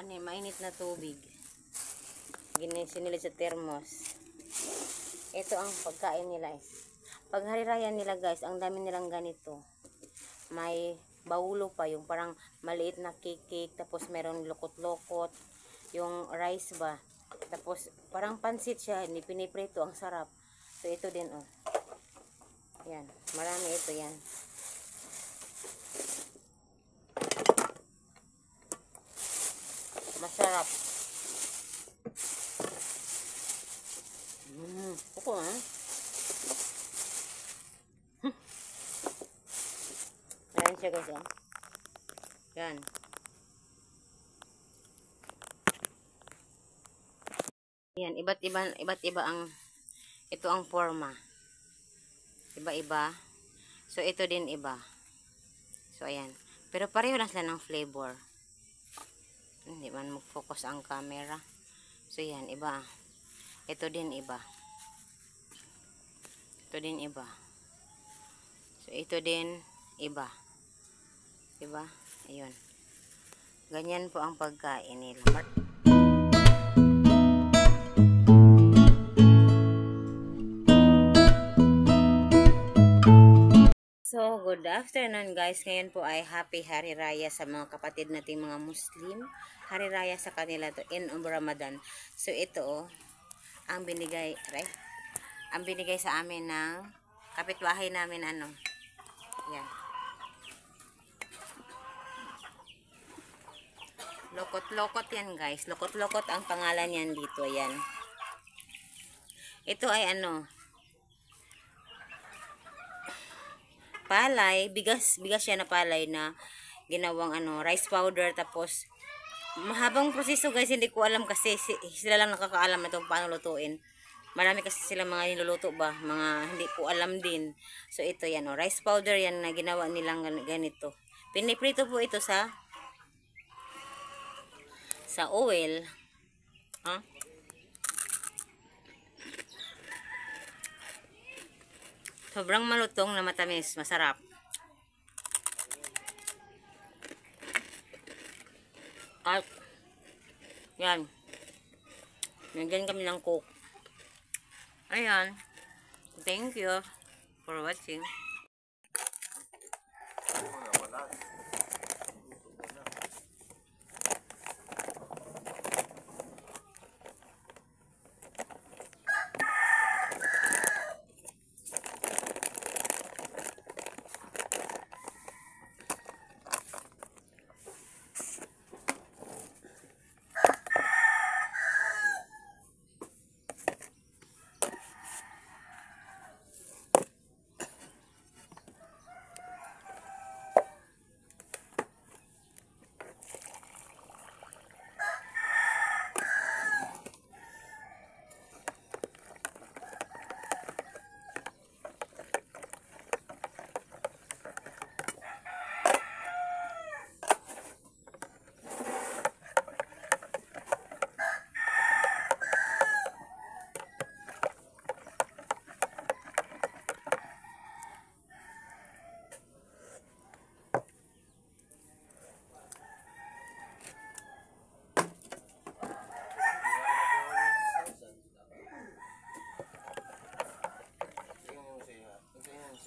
mainit na tubig. Sinilid sa thermos. Ito ang pagkain nila. Pag hari-raya nila guys, ang dami nilang ganito. May baulo pa, yung parang maliit na cake, tapos meron lokot-lokot, yung rice ba. Tapos parang pansit siya, hindi piniprito, ang sarap. So ito din oh. Yan, marami ito yan. Masarap. Puko ha. Ayan siya guys oh. Yan. Yan, iba't iba ang ito ang forma. Iba-iba. So ito din iba. So ayan. Pero pareho lang sila ng flavor. Hindi man mag-focus ang camera. So yan, iba. Ito din iba. Ito din iba. So ito din iba. Diba? Ayun. Ganyan po ang pagkain nila. So, good afternoon guys. Ngayon po ay Happy Hari Raya sa mga kapatid nating mga Muslim. Hari Raya sa kanila to in Ramadan. So, ito oh, ang binigay, right? Ang binigay sa amin ng kapitbahay namin ano. Yan. Lokot-lokot yan guys. Lokot-lokot ang pangalan yan dito. Yan. Ito ay ano, palay, bigas siya na palay na ginawang ano, rice powder, tapos mahabang proseso guys, hindi ko alam kasi sila lang nakakaalam na itong paano lutuin. Marami kasi sila mga niluluto ba, mga hindi ko alam din. So ito yan oh, rice powder yan na ginawa nilang ganito. Piniprito po ito sa oil. Huh? Sobrang malutong na matamis, masarap. At yan. Nagyan kami ng coke. Ayan. Thank you for watching.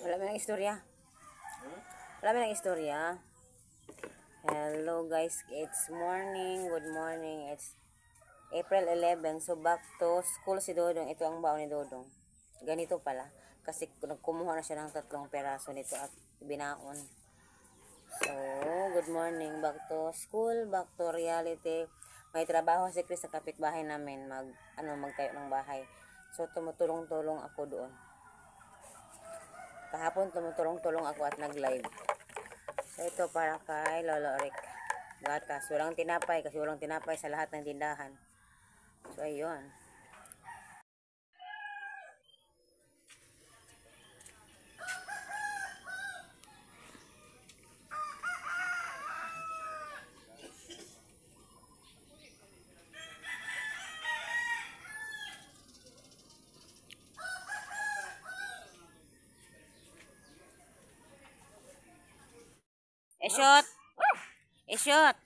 Wala mo ng istorya. Wala mo ng istorya. Hello guys, it's morning. Good morning. It's April 11. So back to school si Dodong. Ito ang baon ni Dodong. Ganito pala. Kasi nagkumuha na siya ng 3 peraso nito at binaon. So, good morning. Back to school. Back to reality. May trabaho si Chris sa kapitbahay namin. Magtayo ng bahay. So, tumutulong-tulong ako doon. Kahapon tumutulong-tulong ako at nag-live. So ito para kay Lolo Rick. Gatas. Walang tinapay kasi walang tinapay sa lahat ng tindahan. So ayun. Eshot! Eshot!